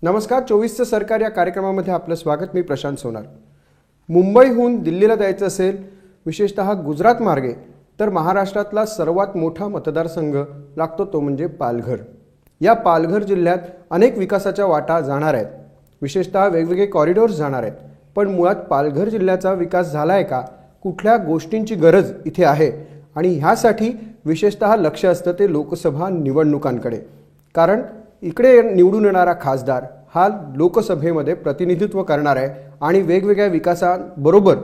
नमस्कार, 24चं सरकार या कार्यक्रमामध्ये आपलं स्वागत. मी प्रशांत सोनार. मुंबईहून दिल्लीला जायचं असेल, विशेषतः गुजरात मार्गे, तर महाराष्ट्रातला सर्वात मोठा मतदारसंघ लागतो तो म्हणजे पालघर. या पालघर जिल्ह्यात अनेक विकासाच्या वाटा जाणार आहेत, विशेषतः वेगवेगळे कॉरिडॉर्स जाणार आहेत. पण मुळात पालघर जिल्ह्याचा विकास झाला आहे का? कुठल्या गोष्टींची गरज इथे आहे? आणि ह्यासाठी विशेषतः लक्ष असतं ते लोकसभा निवडणुकांकडे. कारण इकडे निवडून येणारा खासदार हा लोकसभेमध्ये प्रतिनिधित्व करणार आहे आणि वेगवेगळ्या विकासाबरोबर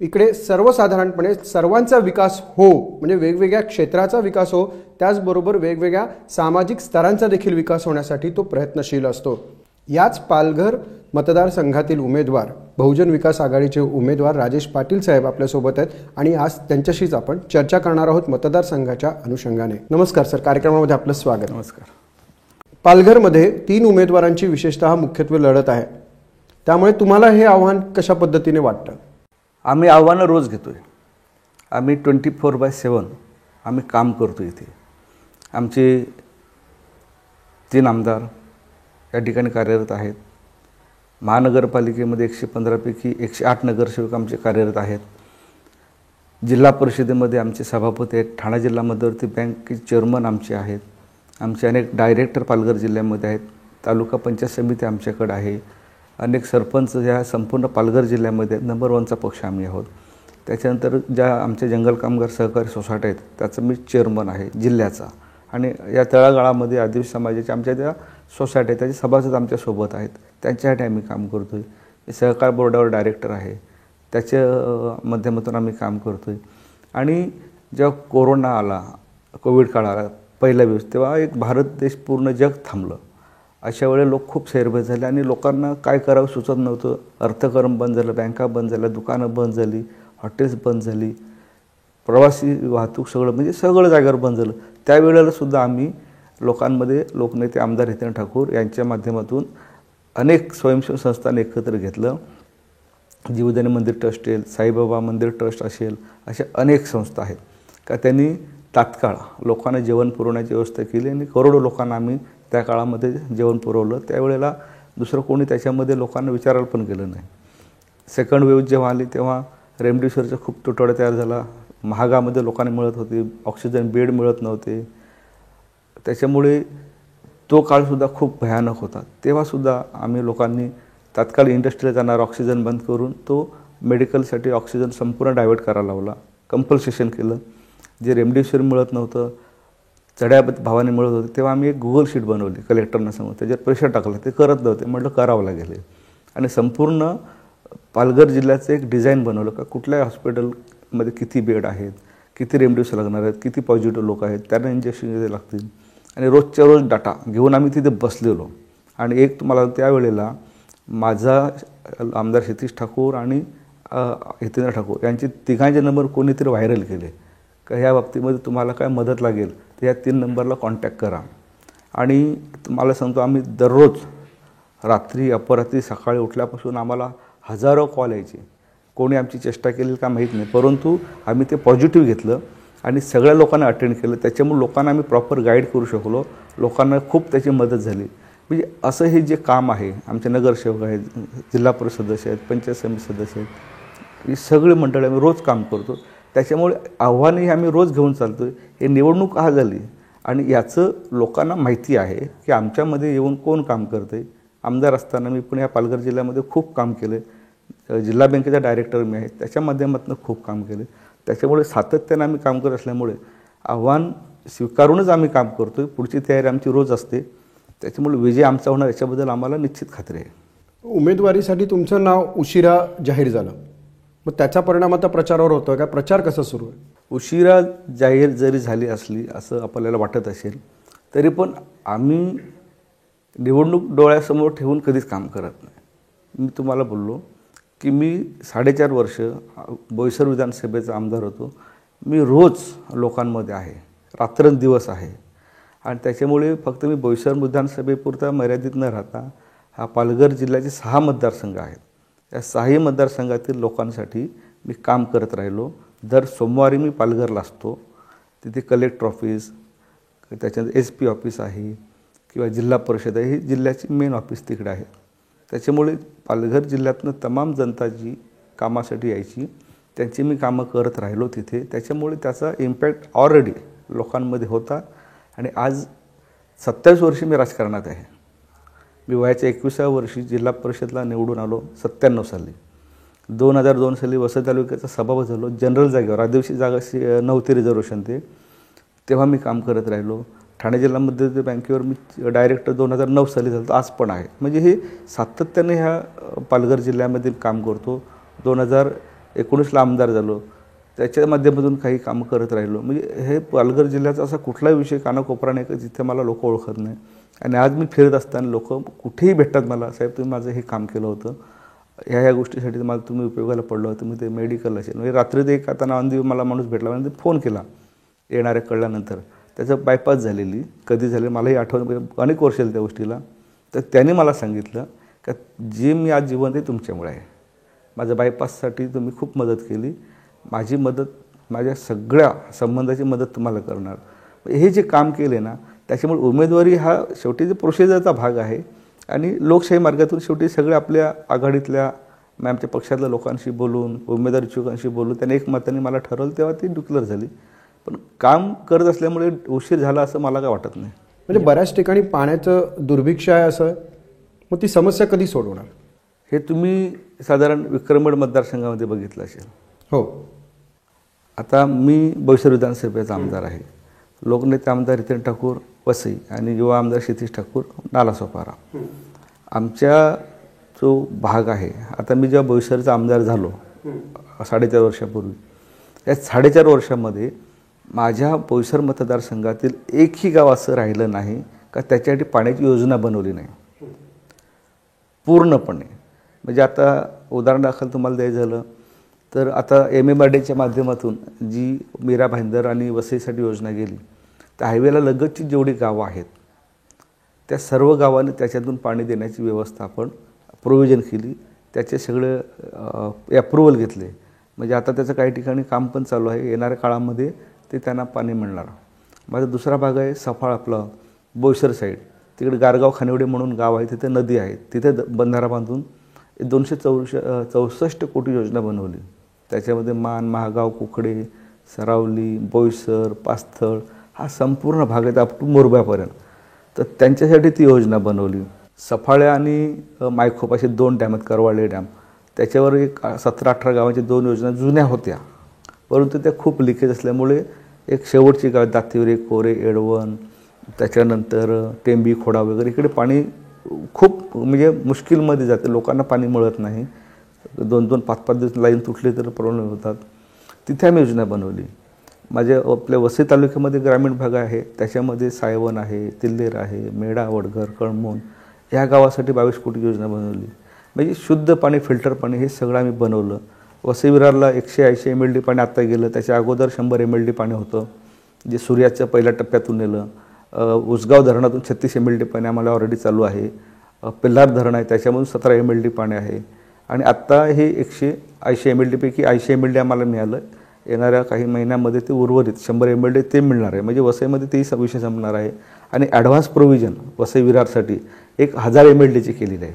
इकडे सर्वसाधारणपणे सर्वांचा विकास हो, म्हणजे वेगवेगळ्या क्षेत्राचा विकास हो, त्याचबरोबर वेगवेगळ्या सामाजिक स्तरांचा देखील विकास होण्यासाठी तो प्रयत्नशील असतो. याच पालघर मतदारसंघातील उमेदवार, बहुजन विकास आघाडीचे उमेदवार राजेश पाटील साहेब आपल्यासोबत आहेत आणि आज त्यांच्याशीच आपण चर्चा करणार आहोत मतदारसंघाच्या अनुषंगाने. नमस्कार सर, कार्यक्रमामध्ये आपलं स्वागत. नमस्कार. पालघरमध्ये 3 उमेदवारांची विशेषतः मुख्यत्वे लढत आहे, त्यामुळे तुम्हाला हे आव्हान कशा पद्धतीने वाटतं? आम्ही आव्हानं रोज घेतोय. आम्ही 24/7 आम्ही काम करतो. इथे आमचे 3 आमदार या ठिकाणी कार्यरत आहेत. महानगरपालिकेमध्ये 115 पैकी 108 नगरसेवक आमचे कार्यरत आहेत. जिल्हा परिषदेमध्ये आमचे सभापती आहेत. ठाणे जिल्हा मध्यवर्ती बँकेचे चेअरमन आमचे आहेत. आमचे अनेक डायरेक्टर पालघर जिल्ह्यामध्ये आहेत. तालुका पंचायत समिती आमच्याकडे आहे. अनेक सरपंच या संपूर्ण पालघर जिल्ह्यामध्ये नंबर 1चा पक्ष आम्ही आहोत. त्याच्यानंतर ज्या आमच्या जंगल कामगार सहकारी सोसायटी आहेत त्याचं मी चेअरमन आहे जिल्ह्याचा. आणि या तळागाळामध्ये आदिवासी समाजाच्या आमच्या ज्या सोसायटी आहेत त्याचे सभासद आमच्यासोबत आहेत, त्यांच्यासाठी आम्ही काम करतो आहे. सहकार बोर्डावर डायरेक्टर आहे, त्याच्या माध्यमातून आम्ही काम करतो आहे. आणि जेव्हा कोरोना आला, कोविड काळ आला पहिला दिवस, तेव्हा एक भारत देश पूर्ण जग थांबलं. अशा वेळेला लोक खूप सैरभैर झाले आणि लोकांना काय करावं सुचत नव्हतं. अर्थकारण बंद झालं, बँका बंद झाल्या, दुकानं बंद झाली, हॉटेल्स बंद झाली, प्रवासी वाहतूक सगळं म्हणजे सगळं जागेवर बंद झालं. त्यावेळेला सुद्धा आम्ही लोकांमध्ये लोकनेते आमदार हितेंद्र ठाकूर यांच्या माध्यमातून अनेक स्वयंसेवी संस्थांनी एकत्र घेतलं. जीवदानी मंदिर ट्रस्ट असेल, साईबाबा मंदिर ट्रस्ट असेल, अशा अनेक संस्था आहेत का त्यांनी तात्काळ लोकांना जेवण पुरवण्याची व्यवस्था केली आणि करोडो लोकांना आम्ही त्या काळामध्ये जेवण पुरवलं. त्यावेळेला दुसरं कोणी त्याच्यामध्ये लोकांना विचारायला पण केलं नाही. सेकंड वेव्ह जेव्हा आली तेव्हा रेमडेसिवीरचा खूप तुटवडा तयार झाला. महागामध्ये लोकांना मिळत होते, ऑक्सिजन बेड मिळत नव्हते. त्याच्यामुळे तो काळसुद्धा खूप भयानक होता. तेव्हासुद्धा आम्ही लोकांनी तात्काळ इंडस्ट्रीला जाणार ऑक्सिजन बंद करून तो मेडिकलसाठी ऑक्सिजन संपूर्ण डायव्हर्ट करायला लावला. कंपल्सेशन केलं. जे रेमडेसिवीर मिळत नव्हतं, चढ्या भावाने मिळत होते, तेव्हा आम्ही एक गुगल शीट बनवली कलेक्टरना समोर. त्याच्यात प्रेशर टाकलं, ते करत नव्हते. म्हटलं करावं लागेल. आणि संपूर्ण पालघर जिल्ह्याचं एक डिझाईन बनवलं का कुठल्या हॉस्पिटलमध्ये किती बेड आहेत, किती रेमडेसिवीर लागणार आहेत, किती पॉझिटिव्ह लोक आहेत, त्यांना इंजेक्शन किती लागतील. आणि रोजच्या रोज डाटा घेऊन आम्ही तिथे बसलेलो. आणि एक तुम्हाला त्यावेळेला माझा आमदार क्षितिज ठाकूर आणि हितेंद्र ठाकूर यांचे तिघांचे नंबर कोणीतरी व्हायरल केले का ह्या बाबतीमध्ये तुम्हाला काय मदत लागेल तर या 3 नंबरला कॉन्टॅक्ट करा. आणि तुम्हाला सांगतो आम्ही दररोज रात्री अपरात्री सकाळी उठल्यापासून आम्हाला हजारो कॉल यायचे. कोणी आमची चेष्टा केली का माहीत नाही, परंतु आम्ही ते पॉझिटिव्ह घेतलं आणि सगळ्या लोकांना अटेंड केलं. त्याच्यामुळे लोकांना आम्ही प्रॉपर गाईड करू शकलो. लोकांना खूप त्याची मदत झाली. म्हणजे असं हे जे काम आहे, आमचे नगरसेवक आहेत, जिल्हा परिषद सदस्य आहेत, पंचायत समिती सदस्य आहेत, ही सगळी मंडळी आम्ही रोज काम करतो. त्याच्यामुळे आव्हानही आम्ही रोज घेऊन चालतो आहे. हे निवडणूक का झाली आणि याचं लोकांना माहिती आहे की आमच्यामध्ये येऊन कोण काम करतं आहे. आमदार असताना मी पण या पालघर जिल्ह्यामध्ये खूप काम केलं आहे. जिल्हा बँकेचा डायरेक्टर मी आहे, त्याच्या माध्यमातून खूप काम केलं. त्याच्यामुळे सातत्यानं आम्ही काम करत असल्यामुळे आव्हान स्वीकारूनच आम्ही काम करतो आहे. पुढची तयारी आमची रोज असते. त्याच्यामुळे विजय आमचा होणार याच्याबद्दल आम्हाला निश्चित खात्री आहे. उमेदवारीसाठी तुमचं नाव उशिरा जाहीर झालं, मग त्याचा परिणाम आता प्रचारावर होतो का? प्रचार कसा सुरू आहे? उशिरा जाहीर जरी झाली असली असं आपल्याला वाटत असेल तरी पण आम्ही निवडणूक डोळ्यासमोर ठेवून कधीच काम करत नाही. मी तुम्हाला बोललो की मी 4.5 वर्ष बोईसर विधानसभेचा आमदार होतो. मी रोज लोकांमध्ये आहे, रात्रंदिवस आहे. आणि त्याच्यामुळे फक्त मी बोईसर विधानसभेपुरता मर्यादित न राहता हा पालघर जिल्ह्याचे 6 मतदारसंघ आहेत. या 6ही मतदारसंघातील लोकांसाठी मी काम करत राहिलो. दर सोमवारी मी पालघरला असतो. तिथे कलेक्टर ऑफिस, त्याच्यानंतर SP ऑफिस आहे किंवा जिल्हा परिषद आहे, ही जिल्ह्याची मेन ऑफिस तिकडे आहे. त्याच्यामुळे पालघर जिल्ह्यातनं तमाम जनता जी कामासाठी यायची त्यांची मी कामं करत राहिलो तिथे. त्याच्यामुळे त्याचा इम्पॅक्ट ऑलरेडी लोकांमध्ये होता. आणि आज 27 वर्षी मी राजकारणात आहे. मी वयाच्या 21व्या वर्षी जिल्हा परिषदला निवडून आलो 97 साली. 2002 साली वसई तालुक्याचा सभापती झालो. जनरल जागेवर, आदिवासी जागा नव्हती रिझर्वेशन तेव्हा मी काम करत राहिलो. ठाणे जिल्हा मध्यवर्ती बँकेवर मी डायरेक्टर 2009 साली झालो, आज पण आहे. म्हणजे हे सातत्याने ह्या पालघर जिल्ह्यामधील काम करतो. 2019ला आमदार झालो, त्याच्या माध्यमातून काही कामं करत राहिलो. म्हणजे हे पालघर जिल्ह्याचा असा कुठलाही विषय कानाकोपरा नाही का जिथे मला लोक ओळखत नाही. आणि आज मी फिरत असताना लोक कुठेही भेटतात मला, साहेब तुम्ही माझं हे काम केलं होतं, ह्या गोष्टीसाठी मला तुम्ही उपयोगाला पडलं होतं, मी ते मेडिकल असेल. म्हणजे रात्री एक आता नांदी मला माणूस भेटला म्हणजे फोन केला येणाऱ्या कळल्यानंतर, त्याचं बायपास झालेली कधी झाले मलाही आठवण, अनेक वर्ष झाली त्या गोष्टीला. तर त्याने मला सांगितलं का जे मी आज जिवंत आहे तुमच्यामुळे आहे, माझ्या बायपाससाठी तुम्ही खूप मदत केली, माझी मदत माझ्या सगळ्या संबंधाची मदत तुम्हाला करणार. हे जे काम केले ना त्याच्यामुळे उमेदवारी हा शेवटी जे प्रोसिजरचा भाग आहे. आणि लोकशाही मार्गातून शेवटी सगळे आपल्या आघाडीतल्या आमच्या पक्षातल्या लोकांशी बोलून, उमेदवार इच्छुकांशी बोलून त्याने एक मताने मला ठरवलं, तेव्हा ती डिक्लेअर झाली. पण काम करत असल्यामुळे उशीर झाला असं मला काय वाटत नाही. म्हणजे बऱ्याच ठिकाणी पाण्याचं दुर्भिक्ष आहे असं, मग ती समस्या कधी सोडवणार? हे तुम्ही साधारण विक्रमगड मतदारसंघामध्ये बघितलं असेल. हो, आता मी बोईसर विधानसभेचा आमदार आहे. लोकनेते आमदार हितेन ठाकूर वसई आणि युवा आमदार क्षितिज ठाकूर नालासोपारा. आमच्या जो भाग आहे, आता मी जेव्हा बोईसरचा आमदार झालो 4.5 वर्षापूर्वी, या 4.5 वर्षामध्ये माझ्या बोईसर मतदारसंघातील एकही गाव असं राहिलं नाही का त्याच्यासाठी पाण्याची योजना बनवली नाही पूर्णपणे. म्हणजे आता उदाहरण दाखल तुम्हाला द्यायचं झालं तर आता MMRDच्या माध्यमातून जी मीरा भाईंदर आणि वसईसाठी योजना गेली, त्या हायवेला लगतची जेवढी गावं आहेत त्या सर्व गावांनी त्याच्यातून पाणी देण्याची व्यवस्था आपण प्रोव्हिजन केली. त्याचे सगळे अप्रुव्हल घेतले. म्हणजे आता त्याचं काही ठिकाणी काम पण चालू आहे. येणाऱ्या काळामध्ये ते त्यांना पाणी मिळणार. माझा दुसरा भाग आहे सफाळ, आपलं बोईसर साईड, तिकडे गारगाव खानिवडे म्हणून गाव आहे, तिथे नदी आहे, तिथे बंधारा बांधून 264 कोटी योजना बनवली. त्याच्यामध्ये मान, महागाव, कुकडे, सरावली, बोईसर, पास्थळ हा संपूर्ण भाग आहे अप टू मोरब्यापर्यंत. तर त्यांच्यासाठी ती योजना बनवली. सफाळे आणि मायखोप असे 2 डॅम आहेत, करवाळे डॅम, त्याच्यावर एक 17-18 गावांच्या 2 योजना जुन्या होत्या, परंतु त्या खूप लिकेज असल्यामुळे एक शेवटची गाव दातिवरे, कोरे, एडवण, त्याच्यानंतर टेंबी, खोडा वगैरे इकडे पाणी खूप म्हणजे मुश्किलमध्ये जाते, लोकांना पाणी मिळत नाही. 2-2, 5-5 दिवस लाईन तुटली तर प्रॉब्लेम होतात. तिथे आम्ही योजना बनवली. माझ्या आपल्या वसई तालुक्यामध्ये ग्रामीण भाग आहे, त्याच्यामध्ये सायवन आहे, तिल्लेर आहे, मेढा, वडघर, कळमोन ह्या गावासाठी 22 कोटी योजना बनवली. म्हणजे शुद्ध पाणी, फिल्टर पाणी हे सगळं आम्ही बनवलं. वसई विरारला 180 MLD पाणी आत्ता गेलं, त्याच्या अगोदर 100 MLD पाणी होतं जे सूर्याच्या पहिल्या टप्प्यातून नेलं. उसगाव धरणातून 36 MLD पाणी आम्हाला ऑलरेडी चालू आहे. पिल्लार धरण आहे, त्याच्यामधून 17 MLD पाणी आहे. आणि आत्ता हे 180 MLD पैकी 80 MLD आम्हाला मिळालं. येणाऱ्या काही महिन्यामध्ये ते उर्वरित 100 MLD ते मिळणार आहे. म्हणजे वसईमध्ये तेही विषय संपणार आहे. आणि ॲडव्हान्स प्रोव्हिजन वसई विरारसाठी 1000 MLDची केलेली आहे.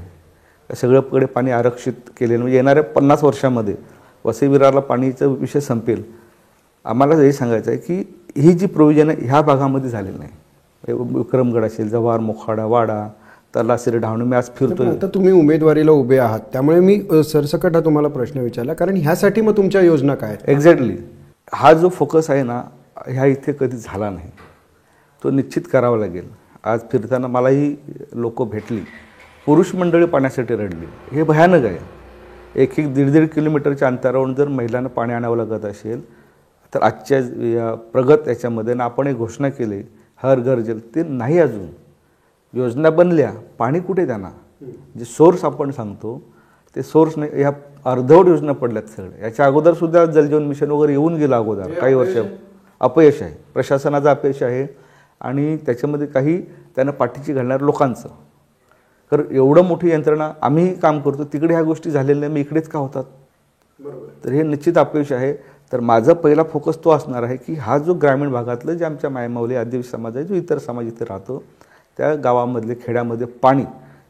सगळ्याकडे पाणी आरक्षित केलेलं, म्हणजे येणाऱ्या 50 वर्षामध्ये वसई विरारला पाणीचा विषय संपेल. आम्हाला हे सांगायचं आहे की ही जी प्रोव्हिजन आहे ह्या भागामध्ये झालेली नाही. विक्रमगड असेल, जव्हार, मोखाडा, वाडा, तलासरी, ढावणे मी आज फिरतोय. आता तुम्ही उमेदवारीला उभे आहात, त्यामुळे मी सरसकट हा तुम्हाला प्रश्न विचारला, कारण ह्यासाठी मग तुमच्या योजना काय आहेत? एक्झॅक्टली हा जो फोकस आहे ना, ह्या इथे कधी झाला नाही, तो निश्चित करावा लागेल. आज फिरताना मलाही लोक भेटली, पुरुष मंडळी पाण्यासाठी रडली. हे भयानक आहे. 1-1.5 किलोमीटरच्या अंतरावरून जर महिलांना पाणी आणावं लागत असेल तर आजच्या या प्रगत याच्यामध्ये ना आपण एक घोषणा केली हर घर जल, ते नाही. अजून योजना बनल्या, पाणी कुठे त्यांना? जे सोर्स आपण सांगतो ते सोर्स नाही. ह्या अर्धवट योजना पडल्यात सगळ्या. याच्या अगोदर सुद्धा जलजीवन मिशन वगैरे येऊन गेलं अगोदर काही वर्ष. अपयश आहे, प्रशासनाचं अपयश आहे आणि त्याच्यामध्ये काही त्यांना पाठीची घालणार लोकांचं. तर एवढं मोठी यंत्रणा आम्हीही काम करतो, तिकडे ह्या गोष्टी झालेल्या नाही, मी इकडेच का होतात? तर हे निश्चित अपयश आहे. तर माझा पहिला फोकस तो असणार आहे की हा जो ग्रामीण भागातलं जे आमच्या मायमाऊली आदिवासी समाज आहे, जो इतर समाज इथे राहतो, त्या गावामधले खेड्यामध्ये पाणी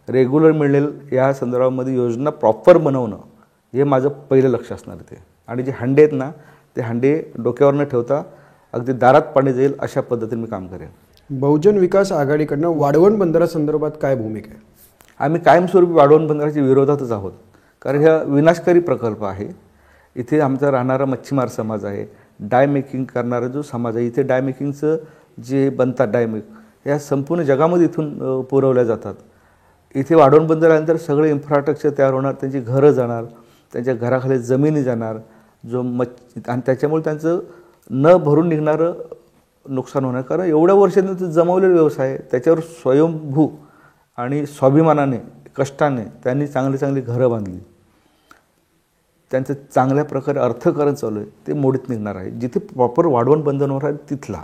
रेग्युलर मिळेल या संदर्भामध्ये योजना प्रॉपर बनवणं हे माझं पहिलं लक्ष असणार ते. आणि जे हंडे आहेत ना, ते हंडे डोक्यावर न ठेवता अगदी दारात पाणी जाईल अशा पद्धतीने मी काम करेन. बहुजन विकास आघाडीकडनं वाढवण बंदरासंदर्भात काय भूमिका आहे? आम्ही कायमस्वरूपी वाढवण बंदराच्या विरोधातच आहोत, कारण हा विनाशकारी प्रकल्प आहे. इथे आमचा राहणारा मच्छीमार समाज आहे, डाय मेकिंग करणारा जो समाज आहे. इथे डाय मेकिंगचं जे बनतात डायमेक या संपूर्ण जगामध्ये इथून पुरवल्या जातात. इथे वाढवण बंदर आल्यानंतर सगळे इन्फ्रास्ट्रक्चर तयार होणार, त्यांची घरं जाणार, त्यांच्या घराखाली जमिनी जाणार, आणि त्याच्यामुळे त्यांचं न भरून निघणारं नुकसान होणार. कारण एवढ्या वर्षांनी जमवलेला व्यवसाय आहे, त्याच्यावर स्वयंभू आणि स्वाभिमानाने कष्टाने त्यांनी चांगली चांगली घरं बांधली, त्यांचं चांगल्या प्रकारे अर्थकारण चालू आहे, ते मोडीत निघणार आहे. जिथे प्रॉपर वाढवण बंधन होणार आहे तिथला.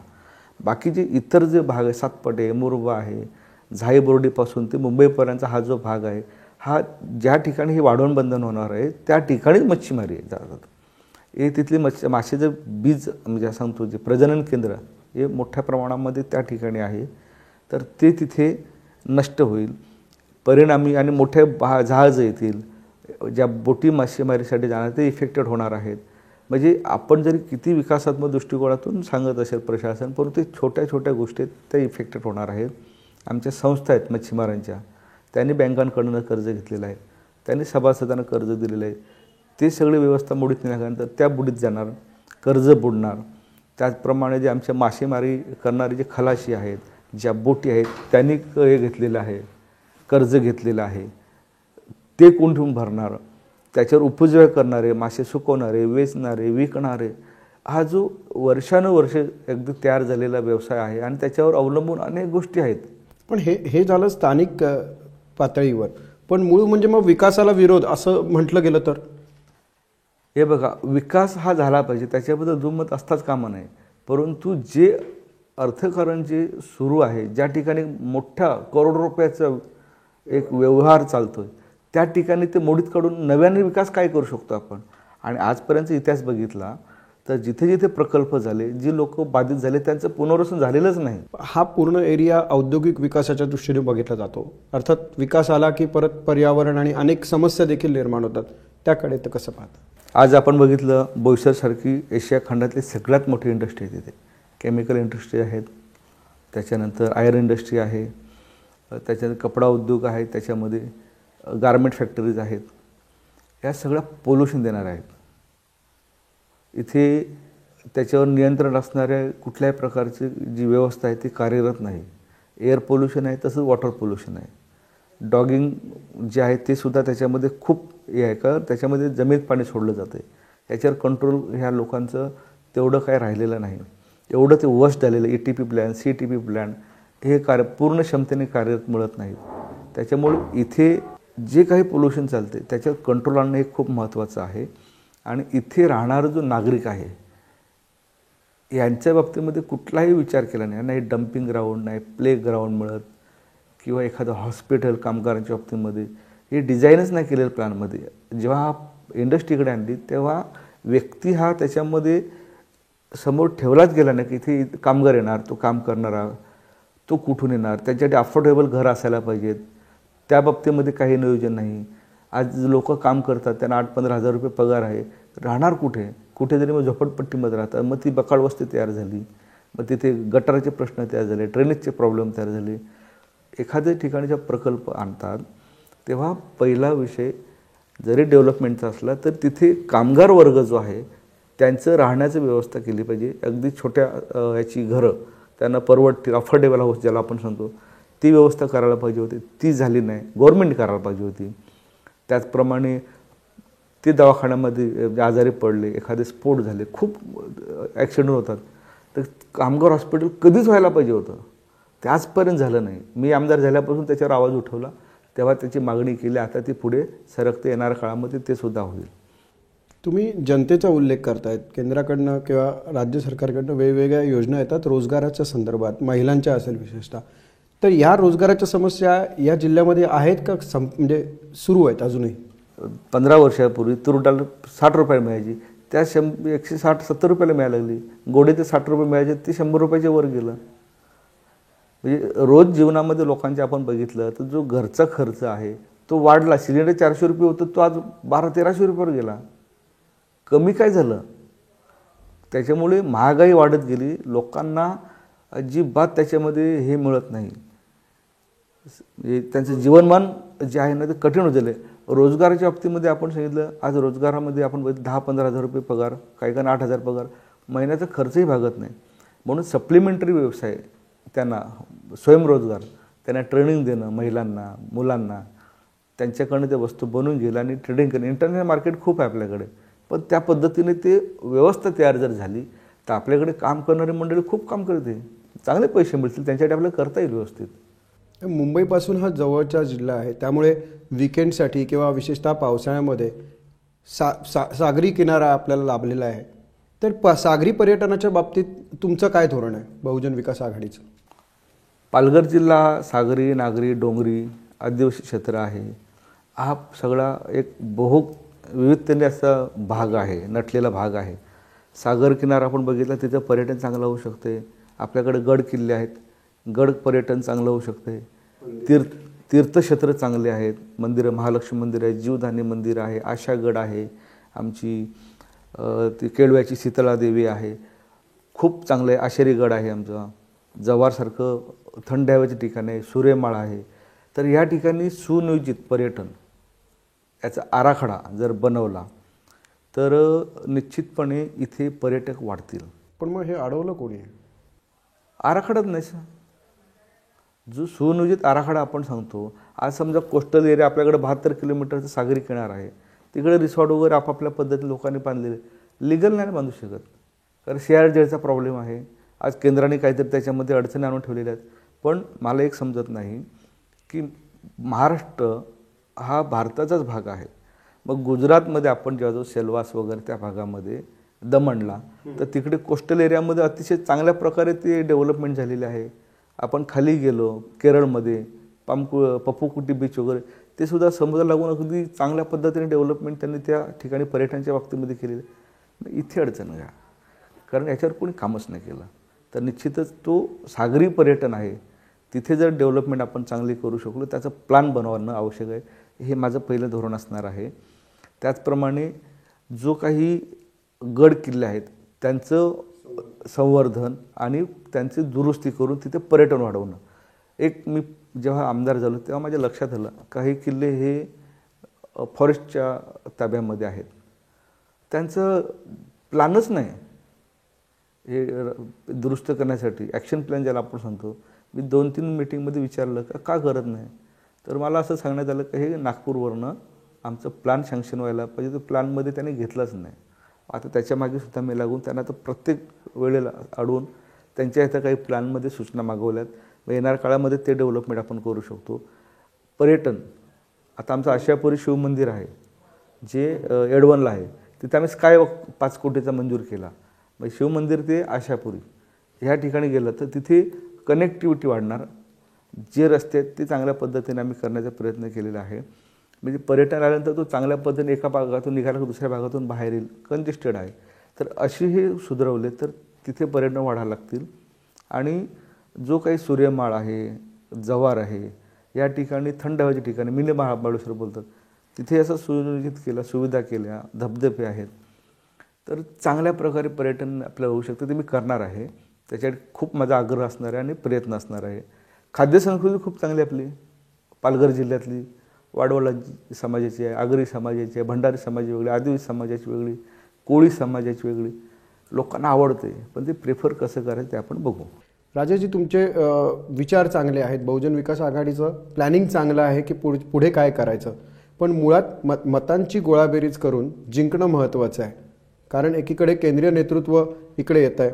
बाकी जे इतर जे भाग आहे, सातपटे, मुरबा आहे, झाईबोर्डीपासून ते मुंबईपर्यंतचा हा जो भाग आहे, हा ज्या ठिकाणी हे वाढवण बंधन होणार आहे त्या ठिकाणीच मच्छीमारी जातात. हे तिथले मासेचं बीज म्हणजे सांगतो जे प्रजनन केंद्र हे मोठ्या प्रमाणामध्ये त्या ठिकाणी आहे, तर ते तिथे नष्ट होईल. परिणामी आणि मोठे जहाज येतील, ज्या बोटी मासेमारीसाठी जाणार ते इफेक्टेड होणार आहेत. म्हणजे आपण जरी किती विकासात्मक दृष्टिकोनातून सांगत असेल प्रशासन, परंतु ते छोट्या छोट्या गोष्टीत ते इफेक्टेड होणार आहेत. आमच्या संस्था आहेत मच्छीमारांच्या, त्यांनी बँकांकडून कर्ज घेतलेलं आहे, त्यांनी सभासदांना कर्ज दिलेलं आहे. ते सगळी व्यवस्था मोडीत नेल्यानंतर त्या बुडीत जाणार, कर्ज बुडणार. त्याचप्रमाणे जे आमच्या मासेमारी करणारे जे खलाशी आहेत, ज्या बोटी आहेत, त्यांनी हे घेतलेलं आहे, कर्ज घेतलेलं आहे, ते कोण ठेवून भरणार? त्याच्यावर उपजीविका करणारे, मासे सुकवणारे, वेचणारे, विकणारे, हा जो वर्षानुवर्षे अगदी तयार झालेला व्यवसाय आहे आणि त्याच्यावर अवलंबून अनेक गोष्टी आहेत. पण हे झालं स्थानिक पातळीवर, पण मूळ म्हणजे मग विकासाला विरोध असं म्हटलं गेलं तर? हे बघा, विकास हा झाला पाहिजे, त्याच्याबद्दल दुमत असताच कामा नये. परंतु जे अर्थकारण जे सुरू आहे, ज्या ठिकाणी मोठ्या करोड रुपयाचा एक व्यवहार चालतो आहे, त्या ठिकाणी ते मोडीत काढून नव्याने विकास काय करू शकतो आपण? आणि आजपर्यंत इतिहास बघितला तर जिथे जिथे प्रकल्प झाले, जी लोक बाधित झाले, त्यांचं पुनर्वसन झालेलंच नाही. हा पूर्ण एरिया औद्योगिक विकासाच्या दृष्टीने बघितला जातो. अर्थात विकास आला की परत पर्यावरण आणि अनेक समस्या देखील निर्माण होतात, त्याकडे तर कसं पाहता? आज आपण बघितलं बोईसरसारखी एशिया खंडातली सगळ्यात मोठी इंडस्ट्री आहे. तिथे केमिकल इंडस्ट्री आहेत, त्याच्यानंतर आयर्न इंडस्ट्री आहे, त्याच्यानंतर कपडा उद्योग आहे, त्याच्यामध्ये गारमेंट फॅक्टरीज आहेत. या सगळ्या पोल्युशन देणाऱ्या आहेत. इथे त्याच्यावर नियंत्रण असणाऱ्या कुठल्याही प्रकारची जी व्यवस्था आहे ती कार्यरत नाही. एअर पोल्युशन आहे, तसंच वॉटर पोल्युशन आहे. डॉगिंग जे आहे ते सुद्धा त्याच्यामध्ये खूप हे आहे, का त्याच्यामध्ये जमिनीत पाणी सोडलं जातं. याच्यावर कंट्रोल ह्या लोकांचं तेवढं काय राहिलेलं नाही. एवढं ते वर्स्ट झालेलं. ETP प्लॅन, CTP प्लॅन हे पूर्ण क्षमतेने कार्यरत मिळत नाहीत. त्याच्यामुळे इथे जे काही पोल्युशन चालते त्याच्यावर कंट्रोल आणणं हे खूप महत्त्वाचं आहे. आणि इथे राहणारा जो नागरिक आहे यांच्या बाबतीमध्ये कुठलाही विचार केला नाही. नाही डम्पिंग ग्राउंड, नाही प्ले ग्राउंड मिळत, किंवा एखादं हॉस्पिटल कामगारांच्या बाबतीमध्ये हे डिझाईनच नाही केलेलं प्लॅनमध्ये. जेव्हा हा इंडस्ट्रीकडे आणली तेव्हा व्यक्ती हा त्याच्यामध्ये समोर ठेवलाच गेला नाही, की इथे कामगार येणार, तो काम करणारा, तो कुठून येणार, त्याच्यासाठी अफोर्डेबल घर असायला पाहिजेत. त्या बाबतीमध्ये काही नियोजन नाही. आज लोक काम करतात, त्यांना 8-15 हजार रुपये पगार आहे, राहणार कुठे? कुठेतरी मग झोपडपट्टीमध्ये राहतात. मग ती बकाळ वस्ती तयार झाली, मग तिथे गटाराचे प्रश्न तयार झाले, ड्रेनेजचे प्रॉब्लेम तयार झाले. एखाद्या ठिकाणी जेव्हा प्रकल्प आणतात तेव्हा पहिला विषय जरी डेव्हलपमेंटचा असला तर तिथे कामगार वर्ग जो आहे त्यांचं राहण्याची व्यवस्था केली पाहिजे. अगदी छोट्या याची घरं त्यांना परवडतील, अफोर्डेबल हाऊस ज्याला आपण सांगतो, ती व्यवस्था करायला पाहिजे होती. ती झाली नाही, गव्हर्नमेंट करायला पाहिजे होती. त्याचप्रमाणे ते दवाखान्यामध्ये आजारी पडले, एखादे स्फोट झाले, खूप ॲक्सिडेंट होतात, तर कामगार हॉस्पिटल कधीच व्हायला पाहिजे होतं. ते आजपर्यंत झालं नाही. मी आमदार झाल्यापासून त्याच्यावर आवाज उठवला, तेव्हा त्याची मागणी केली. आता ती पुढे सरकते येणाऱ्या काळामध्ये ते सुद्धा होईल. तुम्ही जनतेचा उल्लेख करतायत. केंद्राकडनं किंवा राज्य सरकारकडनं वेगवेगळ्या योजना येतात रोजगाराच्या संदर्भात, महिलांच्या असेल विशेषतः. तर या रोजगाराच्या समस्या या जिल्ह्यामध्ये आहेत का, म्हणजे सुरू आहेत अजूनही? 15 वर्षापूर्वी तूर डाळ 60 रुपये मिळायची, त्या 160-70 रुपयाला मिळायला लागली. गोडे ते 60 रुपये मिळायचे, ते 100 रुपयाच्या वर गेलं. म्हणजे रोज जीवनामध्ये लोकांचे आपण बघितलं तर जो घरचा खर्च आहे तो वाढला. सिलेंडर 400 रुपये होतं, तो आज 1200-1300 रुपयावर गेला. कमी काय झालं? त्याच्यामुळे महागाई वाढत गेली. लोकांना अजिबात त्याच्यामध्ये हे मिळत नाही, म्हणजे त्यांचं जीवनमान जे आहे ना ते कठीण होत झालं. रोजगाराच्या बाबतीमध्ये आपण सांगितलं, आज रोजगारामध्ये आपण बघितलं 10-15 हजार रुपये पगार, काही 8,000 पगार, महिन्याचा खर्चही भागत नाही. म्हणून सप्लिमेंटरी व्यवसाय, त्यांना स्वयंरोजगार, त्यांना ट्रेनिंग देणं, महिलांना, मुलांना, त्यांच्याकडनं त्या वस्तू बनवून घेणं आणि ट्रेडिंग करणं. इंटरनॅशनल मार्केट खूप आहे आपल्याकडे, पण त्या पद्धतीने ते व्यवस्था तयार जर झाली तर आपल्याकडे काम करणारी मंडळी खूप काम करते, चांगले पैसे मिळतील, त्यांच्यासाठी आपल्याला करता येईल व्यवस्थित. मुंबईपासून हा जवळचा जिल्हा आहे, त्यामुळे विकेंडसाठी किंवा विशेषतः पावसाळ्यामध्ये सागरी किनारा आपल्याला लाभलेला आहे. तर सागरी पर्यटनाच्या बाबतीत तुमचं काय धोरण आहे बहुजन विकास आघाडीचं? पालघर जिल्हा सागरी, नागरी, डोंगरी, आदिवासी क्षेत्र आहे. हा सगळा एक विविधतेने असा भाग आहे, नटलेला भाग आहे. सागर किनारा आपण बघितला, तिथं पर्यटन चांगलं होऊ शकते. आपल्याकडे गड किल्ले आहेत, गड पर्यटन चांगलं होऊ शकते. तीर्थक्षेत्र चांगले आहेत, मंदिरं, महालक्ष्मी मंदिर आहे, जीवधानी मंदिर आहे, आशागड आहे, आमची ती केळव्याची शीतळादेवी आहे, खूप चांगलं आहे. आशेरीगड आहे आमचा, जव्हारसारखं थंड हवेचे ठिकाण आहे, सूर्यमाळ आहे. तर या ठिकाणी सुनियोजित पर्यटन याचा आराखडा जर बनवला तर निश्चितपणे इथे पर्यटक वाढतील. पण मग हे अडवलं कोणी? आराखडाच नाही सर. जो सुनियोजित आराखडा आपण सांगतो, आज समजा कोस्टल एरिया आपल्याकडे 72 किलोमीटरचा सागरी किनारा आहे, तिकडे रिसॉर्ट वगैरे आपापल्या पद्धतीने लोकांनी बांधलेले, लिगल नाही बांधू शकत, कारण CRJचा प्रॉब्लेम आहे. आज केंद्राने काहीतरी त्याच्यामध्ये अडचणी आणून ठेवलेल्या आहेत. पण मला एक समजत नाही की महाराष्ट्र हा भारताचाच भाग आहे. मग गुजरातमध्ये आपण जेव्हा जो सेल्वास वगैरे त्या भागामध्ये दमणला, तर तिकडे कोस्टल एरियामध्ये अतिशय चांगल्या प्रकारे ते डेव्हलपमेंट झालेले आहे. आपण खाली गेलो केरळमध्ये पप्पूकुटी बीच वगैरे, ते सुद्धा समुद्र लागून अगदी चांगल्या पद्धतीने डेव्हलपमेंट त्यांनी त्या ठिकाणी पर्यटनाच्या बाबतीमध्ये केलेलं आहे. इथे अडचण घ्या, कारण याच्यावर कोणी कामच नाही केलं. तर निश्चितच तो सागरी पर्यटन आहे, तिथे जर डेव्हलपमेंट आपण चांगली करू शकलो, त्याचं प्लॅन बनवणं आवश्यक आहे. हे माझं पहिलं धोरण असणार आहे. त्याचप्रमाणे जो काही गड किल्ले आहेत त्यांचं संवर्धन आणि त्यांची दुरुस्ती करून तिथे पर्यटन वाढवणं. एक मी जेव्हा आमदार झालो तेव्हा माझ्या लक्षात आलं, काही किल्ले हे फॉरेस्टच्या ताब्यामध्ये आहेत, त्यांचं प्लॅनच नाही हे दुरुस्त करण्यासाठी, ॲक्शन प्लॅन ज्याला आपण सांगतो. मी 2-3 मीटिंगमध्ये विचारलं का करत नाही, तर मला असं सांगण्यात आलं की हे नागपूरवरनं आमचं प्लॅन सँक्शन व्हायला पाहिजे, तो प्लॅनमध्ये त्याने घेतलाच नाही. आता त्याच्या मागे सुद्धा मी लागून त्यांना तर प्रत्येक वेळेला अडवून त्यांच्या इथं काही प्लॅनमध्ये सूचना मागवल्यात. येणाऱ्या काळामध्ये ते डेव्हलपमेंट आपण करू शकतो. पर्यटन, आता आमचं आशापुरी शिवमंदिर आहे जे एडवनला आहे, तिथे आम्ही स्काय वॉक 5 कोटीचा मंजूर केला. मग शिवमंदिर ते आशापुरी ह्या ठिकाणी गेलं तर तिथे कनेक्टिव्हिटी वाढणार. जे रस्ते आहेत ते चांगल्या पद्धतीने आम्ही करण्याचा प्रयत्न केलेला आहे. म्हणजे पर्यटन आल्यानंतर तो चांगल्या पद्धतीने एका भागातून निघाला दुसऱ्या भागातून बाहेर येईल. कंजेस्टेड आहे तर अशी हे सुधारवले तर तिथे पर्यटन वाढायला लागतील. आणि जो काही सूर्यमाळ आहे, जव्हार आहे, या ठिकाणी थंड हवेच्या ठिकाणी मिनी महाबळेश्वर बोलतात, तिथे असं सुनियोजित केलं, सुविधा केल्या, धबधबे आहेत, तर चांगल्या प्रकारे पर्यटन आपल्याला होऊ शकतं. ते मी करणार आहे. त्याच्यासाठी खूप माझा आग्रह असणार आहे आणि प्रयत्न असणार आहे. खाद्य संस्कृती खूप चांगली आपली पालघर जिल्ह्यातली, वाडवला समाजाची आहे, आगरी समाजाची आहे, भंडारी समाजाची वेगळी, आदिवासी समाजाची वेगळी, कोळी समाजाची वेगळी. लोकांना आवडते, पण ते प्रेफर कसं करायचं ते आपण बघू. राजेशजी, तुमचे विचार चांगले आहेत, बहुजन विकास आघाडीचं प्लॅनिंग चांगलं आहे की पुढे काय करायचं, पण मुळात मतांची गोळाबेरीज करून जिंकणं महत्त्वाचं आहे. कारण एकीकडे केंद्रीय नेतृत्व इकडे येत आहे,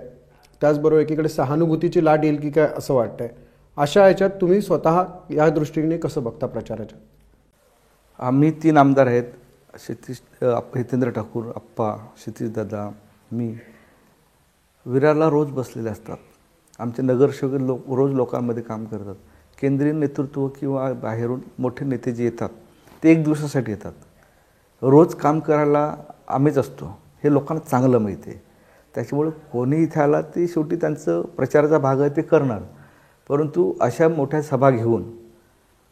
त्याचबरोबर एकीकडे सहानुभूतीची लाट येईल की काय असं वाटतंय. अशा याच्यात तुम्ही स्वतः या दृष्टीने कसं बघता प्रचाराच्या? आम्ही 3 आमदार आहेत, हितेंद्र ठाकूर, आप्पा, क्षितिजदादा, मी. विरारला रोज बसलेले असतात. आमचे नगरसेवक रोज लोकांमध्ये काम करतात. केंद्रीय नेतृत्व किंवा बाहेरून मोठे नेते जे येतात ते 1 दिवसासाठी येतात. रोज काम करायला आम्हीच असतो, हे लोकांना चांगलं माहिती आहे. त्याच्यामुळे कोणी इथे आला ते शेवटी त्यांचं प्रचाराचा भाग आहे ते करणार. परंतु अशा मोठ्या सभा घेऊन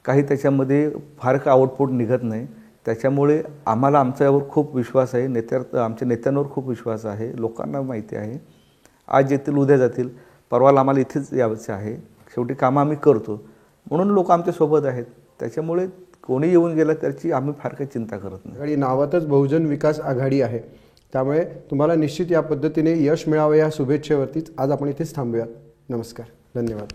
काही त्याच्यामध्ये फार का आउटपुट निघत नाही. त्याच्यामुळे आम्हाला आमच्यावर खूप विश्वास आहे, आमच्या नेत्यांवर खूप विश्वास आहे, लोकांना माहिती आहे. आज येतील उद्या जातील, परवाला आम्हाला इथेच यायचं आहे. शेवटी कामं आम्ही करतो म्हणून लोक आमच्यासोबत आहेत. त्याच्यामुळे कोणी येऊन गेलं त्याची आम्ही फार काही चिंता करत नाही. आणि नावातच बहुजन विकास आघाडी आहे, त्यामुळे तुम्हाला निश्चित या पद्धतीने यश मिळावं या शुभेच्छेवरतीच आज आपण इथेच थांबूयात. नमस्कार, धन्यवाद.